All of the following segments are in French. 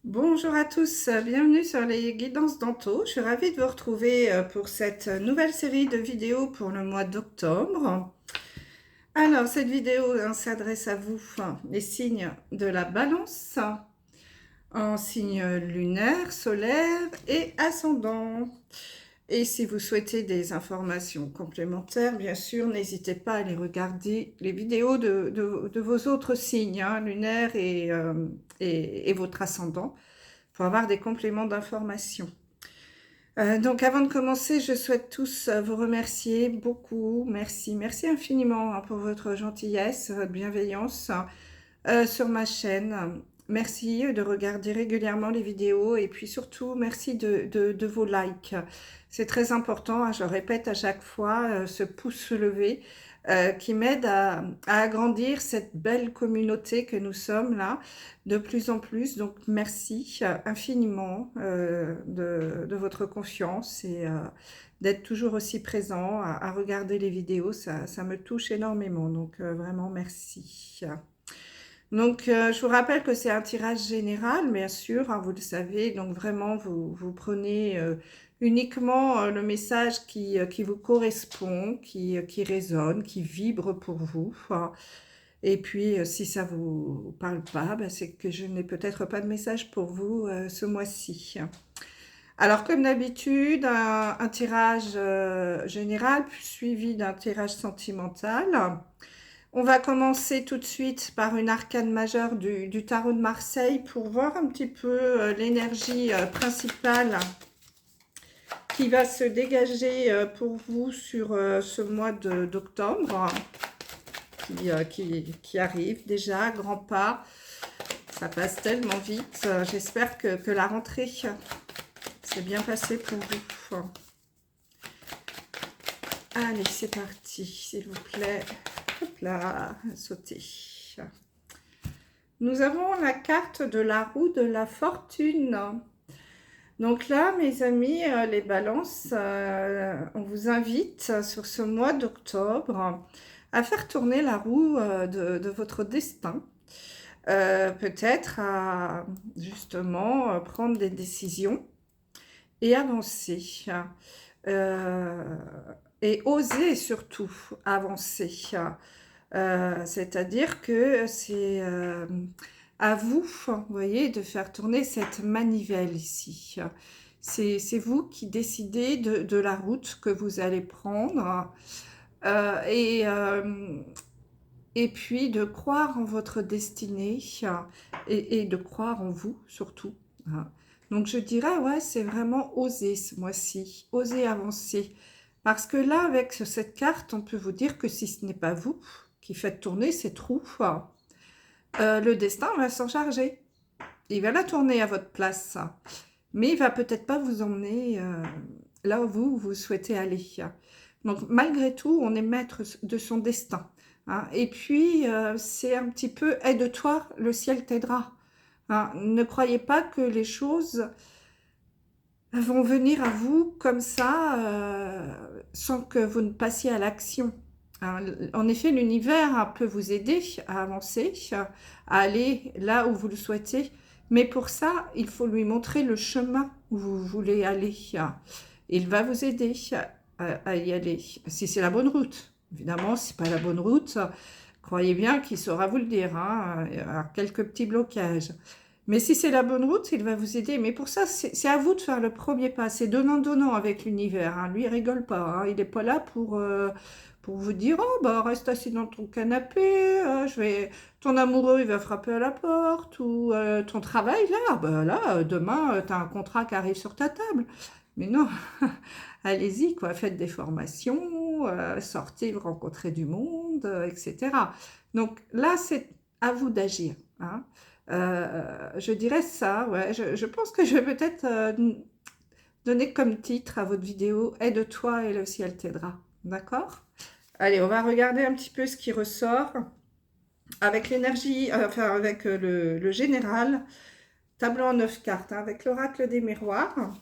Bonjour à tous, bienvenue sur les guidances d'Anto. Je suis ravie de vous retrouver pour cette nouvelle série de vidéos pour le mois d'octobre. Alors, cette vidéo s'adresse à vous, les signes de la balance, en signes lunaire, solaire et ascendant. Et si vous souhaitez des informations complémentaires, bien sûr, n'hésitez pas à aller regarder les vidéos de vos autres signes, lunaires et votre ascendant, pour avoir des compléments d'information. Donc avant de commencer, je souhaite tous vous remercier beaucoup. Merci, merci infiniment pour votre gentillesse, votre bienveillance sur ma chaîne. Merci de regarder régulièrement les vidéos et puis surtout merci de vos likes. C'est très important, je le répète à chaque fois, ce pouce levé qui m'aide à agrandir cette belle communauté que nous sommes là de plus en plus. Donc merci infiniment de votre confiance et d'être toujours aussi présent à regarder les vidéos. Ça me touche énormément, donc vraiment merci. Donc, je vous rappelle que c'est un tirage général, bien sûr, vous le savez. Donc, vraiment, vous prenez uniquement le message qui vous correspond, qui résonne, qui vibre pour vous. Et puis, si ça ne vous parle pas, c'est que je n'ai peut-être pas de message pour vous ce mois-ci. Alors, comme d'habitude, un tirage général suivi d'un tirage sentimental. On va commencer tout de suite par une arcane majeure du tarot de Marseille pour voir un petit peu l'énergie principale qui va se dégager pour vous sur ce mois d'octobre qui arrive déjà, grands pas. Ça passe tellement vite. J'espère que la rentrée s'est bien passée pour vous. Allez, c'est parti, s'il vous plaît. Hop là, sauter. Nous avons la carte de la roue de la fortune. Donc là, mes amis, les balances, on vous invite sur ce mois d'octobre à faire tourner la roue de votre destin. Peut-être à justement prendre des décisions et avancer. Et oser surtout avancer. C'est-à-dire que c'est à vous, vous voyez, de faire tourner cette manivelle ici. C'est vous qui décidez de la route que vous allez prendre euh, et, euh, et puis de croire en votre destinée et de croire en vous surtout. Donc je dirais, ouais, c'est vraiment oser ce mois-ci, oser avancer. Parce que là, avec cette carte, on peut vous dire que si ce n'est pas vous qui faites tourner cette roue, le destin va s'en charger. Il va la tourner à votre place. Mais il va peut-être pas vous emmener là où vous souhaitez aller. Donc malgré tout, on est maître de son destin. Et puis, c'est un petit peu « aide-toi, le ciel t'aidera ». Ne croyez pas que les choses vont venir à vous comme ça, sans que vous ne passiez à l'action. En effet, l'univers peut vous aider à avancer, à aller là où vous le souhaitez, mais pour ça, il faut lui montrer le chemin où vous voulez aller. Il va vous aider à y aller, si c'est la bonne route. Évidemment, si ce n'est pas la bonne route, croyez bien qu'il saura vous le dire, il y a quelques petits blocages. Mais si c'est la bonne route, il va vous aider. Mais pour ça, c'est à vous de faire le premier pas. C'est donnant-donnant avec l'univers. Lui, il rigole pas. Il n'est pas là pour vous dire « Oh, bah, reste assis dans ton canapé, ton amoureux, il va frapper à la porte. » Ou ton travail, là, bah, là demain, tu as un contrat qui arrive sur ta table. Mais non, allez-y, quoi. Faites des formations, sortez, rencontrez du monde, etc. Donc là, c'est à vous d'agir. Je dirais ça, ouais. Je pense que je vais peut-être donner comme titre à votre vidéo « Aide-toi et le ciel t'aidera ». D'accord? Allez, on va regarder un petit peu ce qui ressort avec l'énergie, enfin avec le général, tableau en 9 cartes, avec l'oracle des miroirs.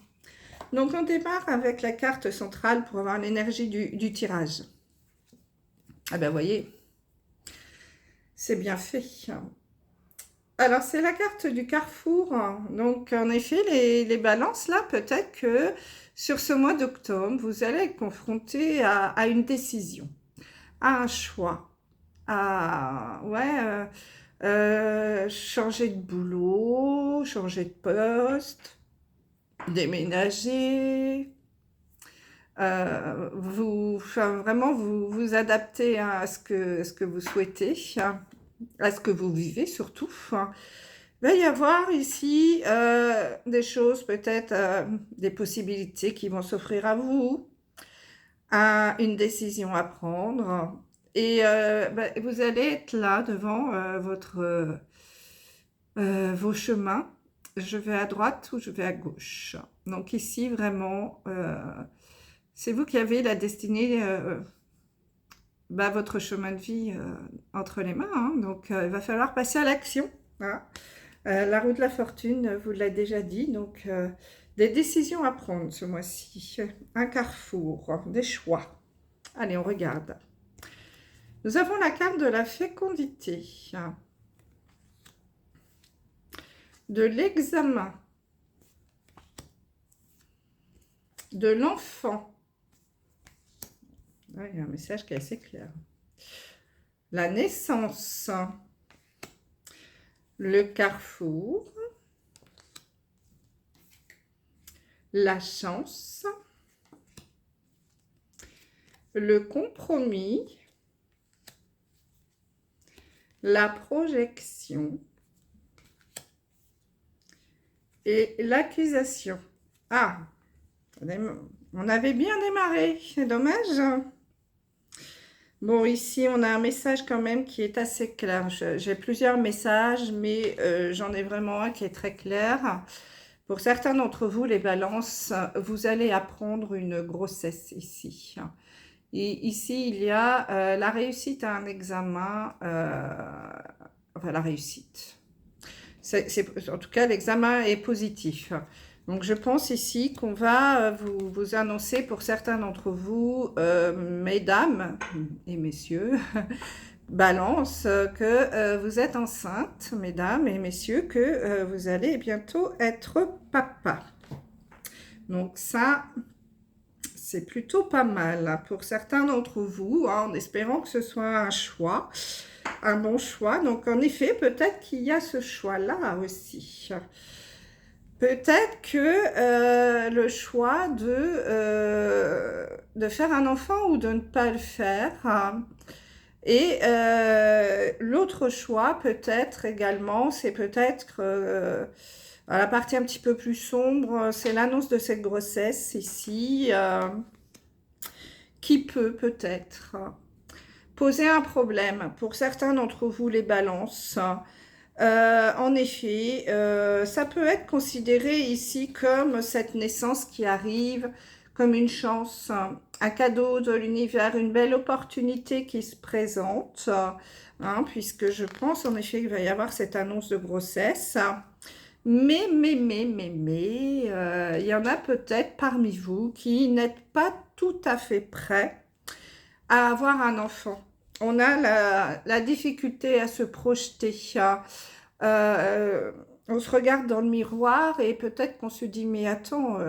Donc on démarre avec la carte centrale pour avoir l'énergie du tirage. Ah ben vous voyez, c'est bien fait. Alors, c'est la carte du carrefour. Donc, en effet, les balances, là, peut-être que sur ce mois d'octobre, vous allez être confronté à une décision, à un choix, à changer de boulot, changer de poste, déménager, enfin, vraiment vous adapter à ce que vous souhaitez, hein, à ce que vous vivez surtout, hein. Il va y avoir ici des choses, peut-être des possibilités qui vont s'offrir à vous, une décision à prendre. Et vous allez être là devant vos chemins. Je vais à droite ou je vais à gauche. Donc ici, vraiment, c'est vous qui avez la destinée, votre chemin de vie entre les mains, hein. Donc il va falloir passer à l'action, hein. La roue de la fortune, vous l'a déjà dit, donc des décisions à prendre ce mois-ci, un carrefour, des choix. Allez, on regarde. Nous avons la carte de la fécondité, de l'examen, de l'enfant. Ah, il y a un message qui est assez clair. La naissance, le carrefour, la chance, le compromis, la projection et l'accusation. Ah, on avait bien démarré, c'est dommage. Bon, ici, on a un message quand même qui est assez clair. J'ai plusieurs messages, mais j'en ai vraiment un qui est très clair. Pour certains d'entre vous, les balances, vous allez apprendre une grossesse ici. Et ici, il y a la réussite à un examen, enfin la réussite. En tout cas, l'examen est positif. Donc, je pense ici qu'on va vous annoncer pour certains d'entre vous, mesdames et messieurs, Balance, que vous êtes enceinte, mesdames et messieurs, que vous allez bientôt être papa. Donc ça, c'est plutôt pas mal hein, pour certains d'entre vous, hein, en espérant que ce soit un choix, un bon choix. Donc en effet, peut-être qu'il y a ce choix-là aussi. Peut-être que le choix de faire un enfant ou de ne pas le faire. Et l'autre choix, peut-être également, c'est peut-être la partie un petit peu plus sombre, c'est l'annonce de cette grossesse ici, qui peut peut-être poser un problème pour certains d'entre vous, les balances. En effet, ça peut être considéré ici comme cette naissance qui arrive, comme une chance, un cadeau de l'univers, une belle opportunité qui se présente, hein, puisque je pense en effet qu'il va y avoir cette annonce de grossesse. Mais, il y en a peut-être parmi vous qui n'êtes pas tout à fait prêts à avoir un enfant. On a la difficulté à se projeter. On se regarde dans le miroir et peut-être qu'on se dit, mais attends,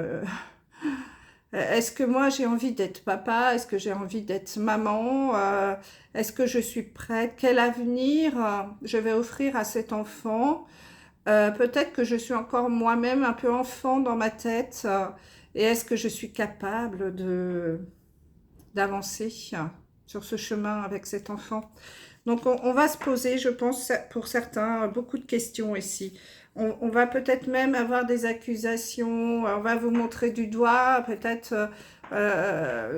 est-ce que moi j'ai envie d'être papa? Est-ce que j'ai envie d'être maman? Est-ce que je suis prête? Quel avenir je vais offrir à cet enfant? Peut-être que je suis encore moi-même un peu enfant dans ma tête. Et est-ce que je suis capable d'avancer sur ce chemin avec cet enfant? Donc, on va se poser, je pense, pour certains, beaucoup de questions ici. On va peut-être même avoir des accusations, on va vous montrer du doigt, peut-être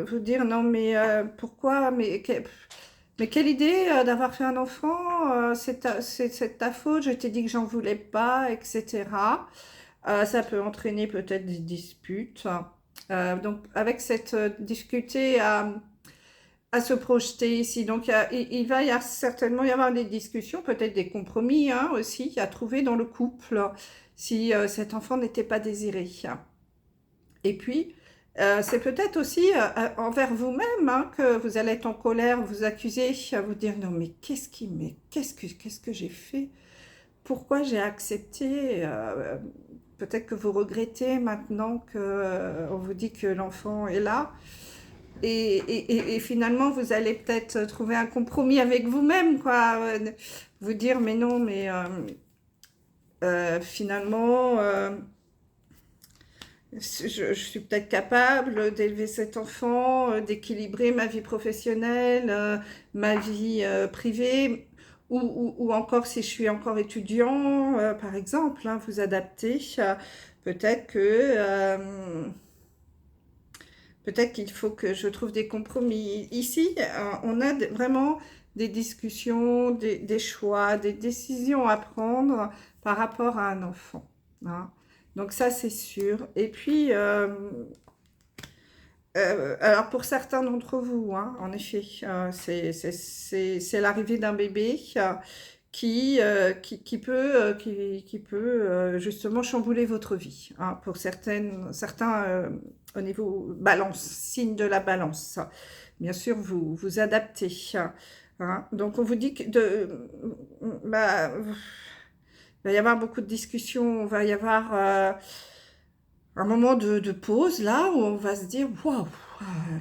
vous dire, non, mais pourquoi, mais quelle idée d'avoir fait un enfant, c'est ta faute, je t'ai dit que j'en voulais pas, etc. Ça peut entraîner peut-être des disputes. Donc, avec cette difficulté à se projeter ici. Donc, il va certainement y avoir des discussions, peut-être des compromis hein, aussi, à trouver dans le couple, si cet enfant n'était pas désiré. Et puis, c'est peut-être aussi envers vous-même hein, que vous allez être en colère, vous accuser, vous dire, non mais qu'est-ce que j'ai fait pourquoi j'ai accepté. Peut-être que vous regrettez maintenant qu'on vous dit que l'enfant est là. Et finalement, vous allez peut-être trouver un compromis avec vous-même, quoi. Vous dire, mais non, mais finalement, je suis peut-être capable d'élever cet enfant, d'équilibrer ma vie professionnelle, ma vie privée, ou encore si je suis encore étudiant, par exemple, hein, vous adapter. Peut-être que peut-être qu'il faut que je trouve des compromis. Ici, on a vraiment des discussions, des choix, des décisions à prendre par rapport à un enfant, hein. Donc ça, c'est sûr. Et puis, alors pour certains d'entre vous, hein, en effet, c'est l'arrivée d'un bébé qui peut, qui peut justement chambouler votre vie, hein, pour certains au niveau balance, signe de la balance. Bien sûr, vous vous adaptez, hein. Donc on vous dit que bah, il va y avoir beaucoup de discussions, il va y avoir un moment de pause là où on va se dire waouh,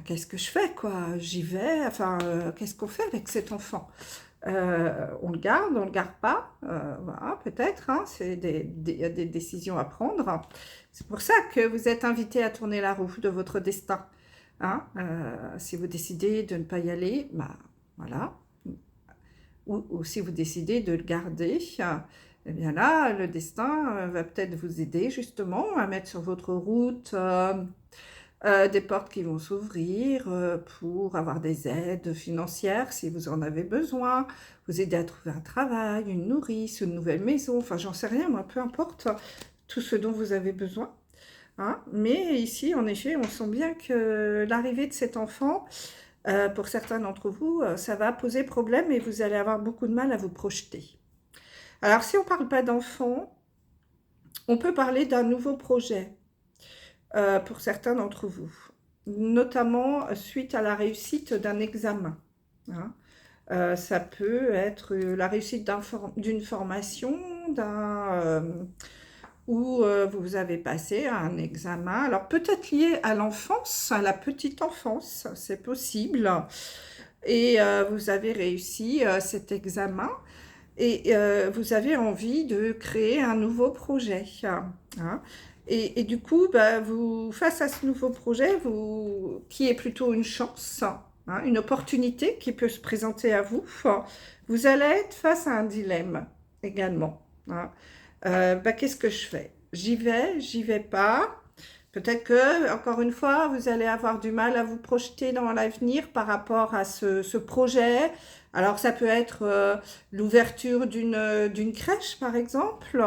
qu'est-ce que je fais quoi, j'y vais, enfin qu'est-ce qu'on fait avec cet enfant, on le garde pas, voilà, peut-être, hein, il y a des décisions à prendre. C'est pour ça que vous êtes invité à tourner la roue de votre destin, hein. Si vous décidez de ne pas y aller, bah voilà, ou si vous décidez de le garder, eh bien là, le destin va peut-être vous aider justement à mettre sur votre route des portes qui vont s'ouvrir pour avoir des aides financières si vous en avez besoin, vous aider à trouver un travail, une nourrice, une nouvelle maison, enfin j'en sais rien moi, peu importe, tout ce dont vous avez besoin, hein. Mais ici, en effet, on sent bien que l'arrivée de cet enfant, pour certains d'entre vous, ça va poser problème et vous allez avoir beaucoup de mal à vous projeter. Alors, si on ne parle pas d'enfant, on peut parler d'un nouveau projet pour certains d'entre vous, notamment suite à la réussite d'un examen, hein. Ça peut être la réussite d'une formation, où vous avez passé un examen, alors peut-être lié à l'enfance, à la petite enfance, c'est possible, et vous avez réussi cet examen, et vous avez envie de créer un nouveau projet, hein. Et du coup, bah, face à ce nouveau projet, qui est plutôt une chance, hein, une opportunité qui peut se présenter à vous, vous allez être face à un dilemme également, hein. Bah, qu'est-ce que je fais? J'y vais pas. Peut-être que, encore une fois, vous allez avoir du mal à vous projeter dans l'avenir par rapport à ce projet. Alors, ça peut être l'ouverture d'une crèche, par exemple.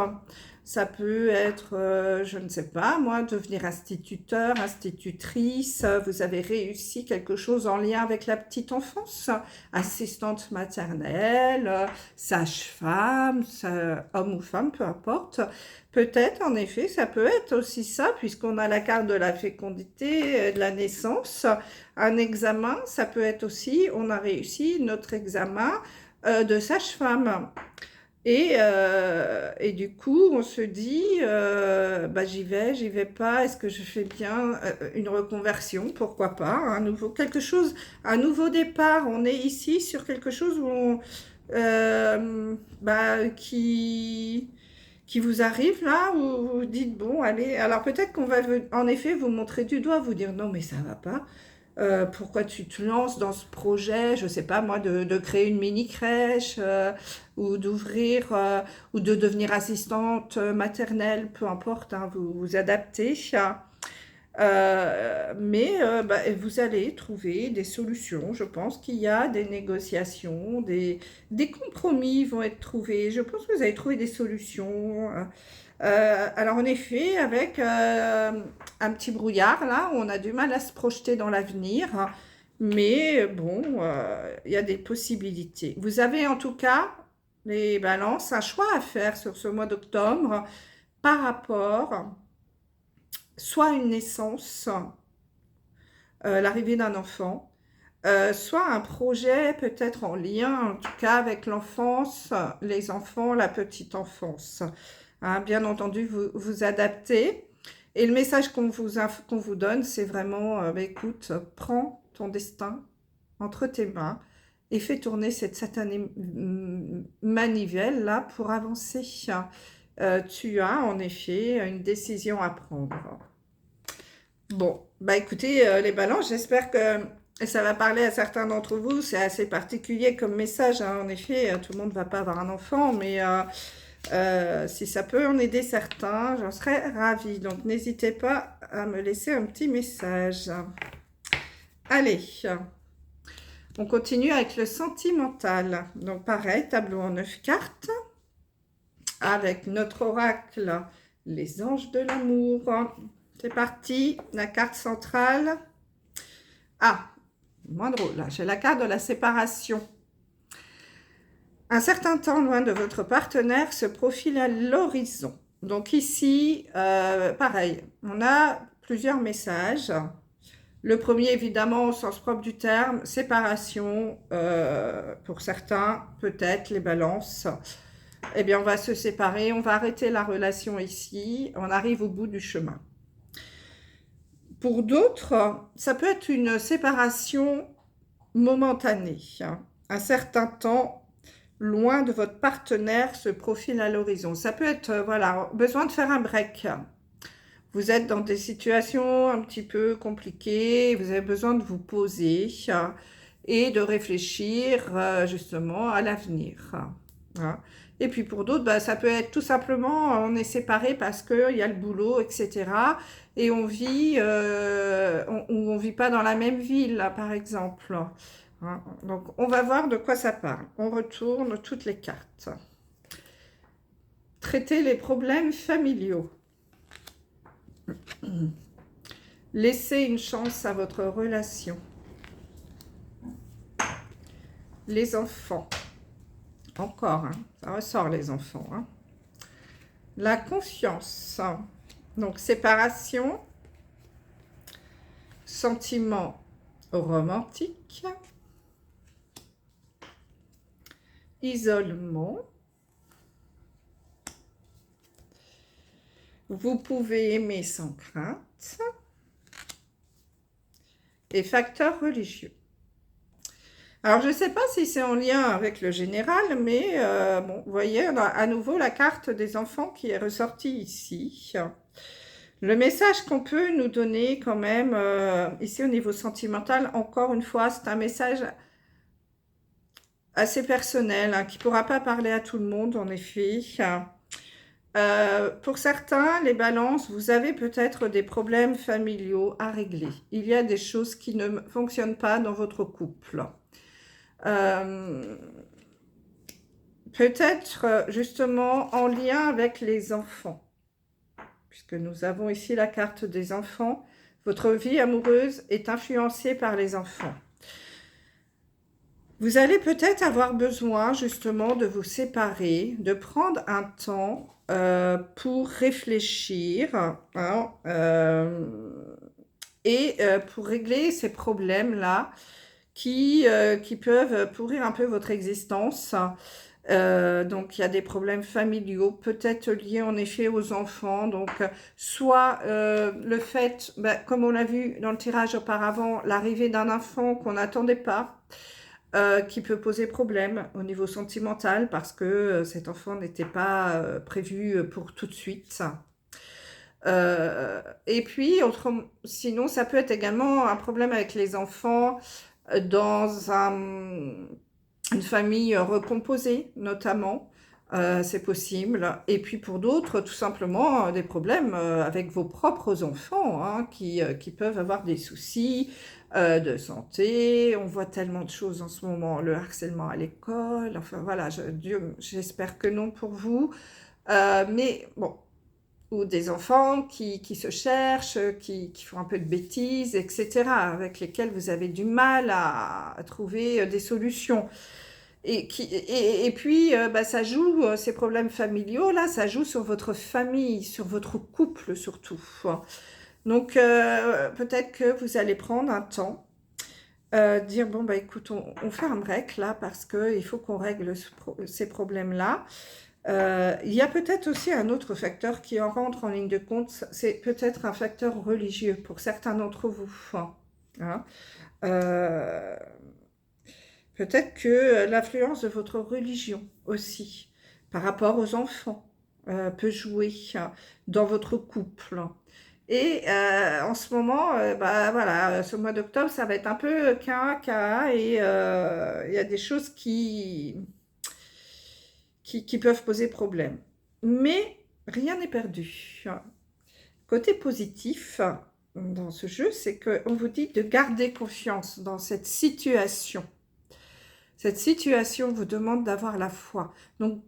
Ça peut être, je ne sais pas, moi, devenir instituteur, institutrice. Vous avez réussi quelque chose en lien avec la petite enfance. Assistante maternelle, sage-femme, homme ou femme, peu importe. Peut-être, en effet, ça peut être aussi ça, puisqu'on a la carte de la fécondité, de la naissance. Un examen, ça peut être aussi, on a réussi notre examen de sage-femme. Et du coup, on se dit, bah, j'y vais pas, est-ce que je fais bien une reconversion, pourquoi pas, un nouveau départ. On est ici sur quelque chose où bah, qui vous arrive là, où vous dites, bon, allez, alors peut-être qu'on va en effet vous montrer du doigt, vous dire, non, mais ça va pas. Pourquoi tu te lances dans ce projet, je sais pas moi, de créer une mini crèche, ou d'ouvrir, ou de devenir assistante maternelle, peu importe, hein, vous vous adaptez. Mais bah, vous allez trouver des solutions. Je pense qu'il y a des négociations, des compromis vont être trouvés. Je pense que vous allez trouver des solutions. Alors en effet, avec un petit brouillard, là, on a du mal à se projeter dans l'avenir. Mais bon, il y a des possibilités. Vous avez en tout cas, les balances, un choix à faire sur ce mois d'octobre par rapport soit à une naissance, l'arrivée d'un enfant, soit un projet peut-être en lien, en tout cas avec l'enfance, les enfants, la petite enfance. Hein, bien entendu, vous adaptez. Et le message qu'on vous donne, c'est vraiment, bah, écoute, prends ton destin entre tes mains et fais tourner cette satanée manivelle là pour avancer. Tu as en effet une décision à prendre. Bon, bah écoutez, les balances, j'espère que ça va parler à certains d'entre vous. C'est assez particulier comme message, hein. En effet, tout le monde ne va pas avoir un enfant, mais si ça peut en aider certains, j'en serais ravie. Donc, n'hésitez pas à me laisser un petit message. Allez, on continue avec le sentimental. Donc, pareil, tableau en 9 cartes, avec notre oracle, les anges de l'amour. C'est parti, la carte centrale. Ah, moins drôle, là, j'ai la carte de la séparation. Un certain temps loin de votre partenaire se profile à l'horizon. Donc ici, pareil, on a plusieurs messages. Le premier, évidemment, au sens propre du terme, séparation, pour certains, peut-être les balances. Eh bien, on va se séparer, on va arrêter la relation ici, on arrive au bout du chemin. Pour d'autres, ça peut être une séparation momentanée. Un certain temps, loin de votre partenaire, se profile à l'horizon. Ça peut être, voilà, besoin de faire un break. Vous êtes dans des situations un petit peu compliquées, vous avez besoin de vous poser et de réfléchir justement à l'avenir. Et puis pour d'autres, bah, ça peut être tout simplement, on est séparés parce qu'il y a le boulot, etc. Et on vit, on vit pas dans la même ville, là, par exemple. Donc, on va voir de quoi ça parle. On retourne toutes les cartes. Traiter les problèmes familiaux. Laissez une chance à votre relation. Les enfants. Encore, hein, ça ressort les enfants. Hein. La confiance. Donc, séparation. Sentiment romantique. Isolement. Vous pouvez aimer sans crainte. Et facteur religieux. Alors, je ne sais pas si c'est en lien avec le général, mais bon, vous voyez, on a à nouveau la carte des enfants qui est ressortie ici. Le message qu'on peut nous donner quand même, ici au niveau sentimental, encore une fois, c'est un message assez personnel, hein, qui ne pourra pas parler à tout le monde, en effet. Pour certains, les balances, vous avez peut-être des problèmes familiaux à régler. Il y a des choses qui ne fonctionnent pas dans votre couple. Peut-être justement en lien avec les enfants, puisque nous avons ici la carte des enfants. Votre vie amoureuse est influencée par les enfants. Vous allez peut-être avoir besoin justement de vous séparer, de prendre un temps pour réfléchir, hein, et pour régler ces problèmes-là qui peuvent pourrir un peu votre existence. Donc, il y a des problèmes familiaux, peut-être liés en effet aux enfants. Donc, soit le fait, comme on l'a vu dans le tirage auparavant, l'arrivée d'un enfant qu'on n'attendait pas, qui peut poser problème au niveau sentimental parce que cet enfant n'était pas prévu pour tout de suite. Et puis, sinon, ça peut être également un problème avec les enfants dans une famille recomposée, notamment. C'est possible. Et puis pour d'autres, tout simplement, des problèmes avec vos propres enfants, hein, qui peuvent avoir des soucis de santé. On voit tellement de choses en ce moment, le harcèlement à l'école. Enfin voilà, j'espère que non pour vous. Mais bon, ou des enfants qui se cherchent, qui font un peu de bêtises, etc., avec lesquels vous avez du mal à trouver des solutions. Et puis, ça joue, ces problèmes familiaux, là, ça joue sur votre famille, sur votre couple surtout. Donc, peut-être que vous allez prendre un temps dire, bon, bah écoute, on fait un break là, parce qu'il faut qu'on règle ces problèmes-là. Il y a peut-être aussi un autre facteur qui en rentre en ligne de compte, c'est peut-être un facteur religieux pour certains d'entre vous. Hein. Euh, Peut-être que l'influence de votre religion aussi, par rapport aux enfants, peut jouer dans votre couple. Et en ce moment, bah, voilà, ce mois d'octobre, ça va être un peu K, et il y a des choses qui peuvent poser problème. Mais rien n'est perdu. Côté positif dans ce jeu, c'est qu'on vous dit de garder confiance dans cette situation. Cette situation vous demande d'avoir la foi. Donc,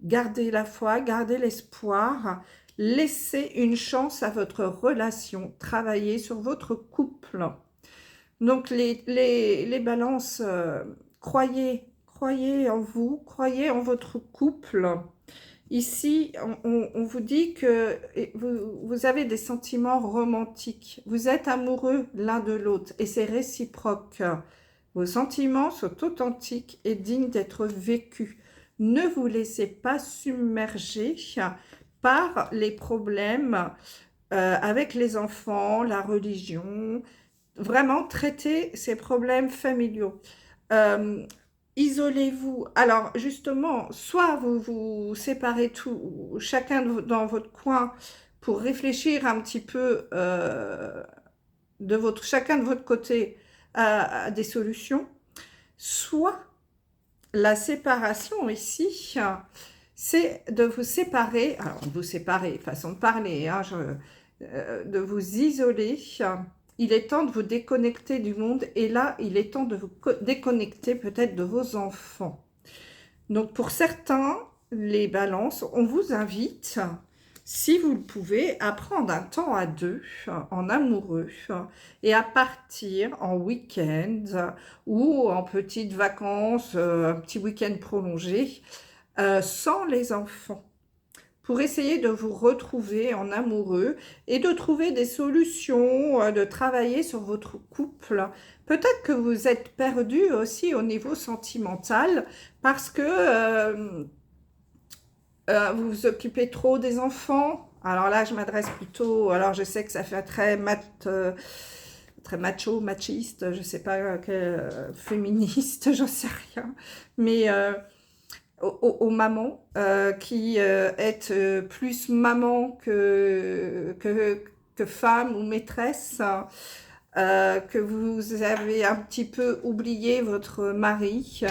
gardez la foi, gardez l'espoir, laissez une chance à votre relation, travaillez sur votre couple. Donc, les balances, croyez en vous, croyez en votre couple. Ici, on vous dit que vous avez des sentiments romantiques. Vous êtes amoureux l'un de l'autre et c'est réciproque. Vos sentiments sont authentiques et dignes d'être vécus. Ne vous laissez pas submerger par les problèmes avec les enfants, la religion. Vraiment, traitez ces problèmes familiaux. Isolez-vous. Alors, justement, soit vous vous séparez chacun dans votre coin pour réfléchir un petit peu chacun de votre côté à des solutions, soit la séparation ici, c'est de vous séparer, alors vous séparer, façon de parler, hein, de vous isoler. Il est temps de vous déconnecter du monde et là, il est temps de vous déconnecter peut-être de vos enfants. Donc, pour certains, les balances, on vous invite, si vous le pouvez, à prendre un temps à deux, en amoureux, et à partir en week-end ou en petites vacances, un petit week-end prolongé, sans les enfants, pour essayer de vous retrouver en amoureux et de trouver des solutions, de travailler sur votre couple. Peut-être que vous êtes perdu aussi au niveau sentimental parce que vous vous occupez trop des enfants. Alors là, je m'adresse plutôt... Alors, je sais que ça fait très macho, machiste, je sais pas, féministe, j'en sais rien. Mais aux mamans qui êtes plus maman que femme ou maîtresse, que vous avez un petit peu oublié votre mari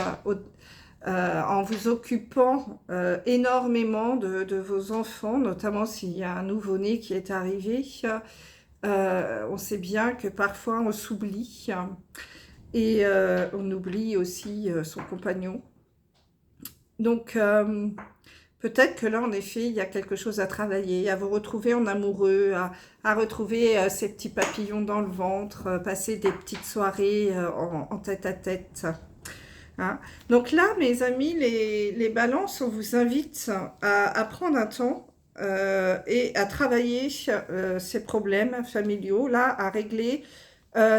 en vous occupant énormément de vos enfants, notamment s'il y a un nouveau-né qui est arrivé. On sait bien que parfois on s'oublie et on oublie aussi son compagnon. Donc, peut-être que là, en effet, il y a quelque chose à travailler, à vous retrouver en amoureux, à retrouver ces petits papillons dans le ventre, passer des petites soirées en tête-à-tête. Hein. Donc là, mes amis, les balances, on vous invite à prendre un temps et à travailler ces problèmes familiaux, là, à régler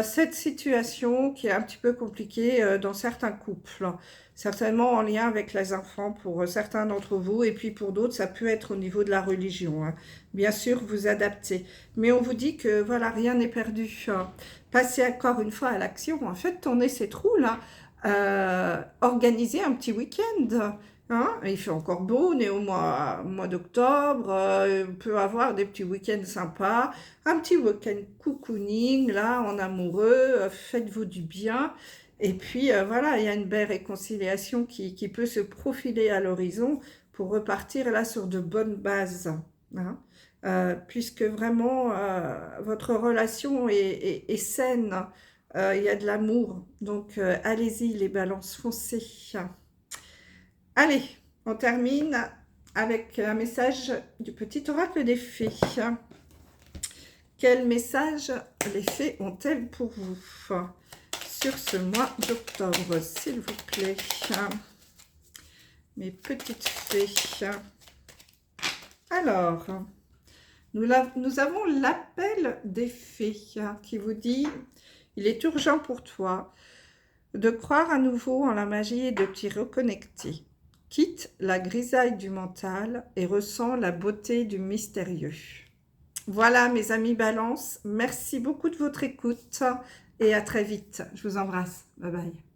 cette situation qui est un petit peu compliquée dans certains couples. Certainement en lien avec les enfants pour certains d'entre vous, et puis pour d'autres, ça peut être au niveau de la religion. Hein. Bien sûr, vous adaptez. Mais on vous dit que voilà, rien n'est perdu. Passez encore une fois à l'action. En fait, tournez ces trous là. Organisez un petit week-end. Hein, il fait encore beau, on est au mois d'octobre, on peut avoir des petits week-ends sympas, un petit week-end cocooning, là, en amoureux, faites-vous du bien. Et puis, voilà, il y a une belle réconciliation qui peut se profiler à l'horizon pour repartir là sur de bonnes bases. Hein, puisque vraiment, votre relation est saine, il y a de l'amour. Donc, allez-y, les balances, foncez. Allez, on termine avec un message du petit oracle des fées. Quel message les fées ont-elles pour vous sur ce mois d'octobre, s'il vous plaît, mes petites fées? Alors, nous avons l'appel des fées qui vous dit: Il est urgent pour toi de croire à nouveau en la magie et de t'y reconnecter. Quitte la grisaille du mental et ressens la beauté du mystérieux. Voilà mes amis Balance, merci beaucoup de votre écoute et à très vite. Je vous embrasse. Bye bye.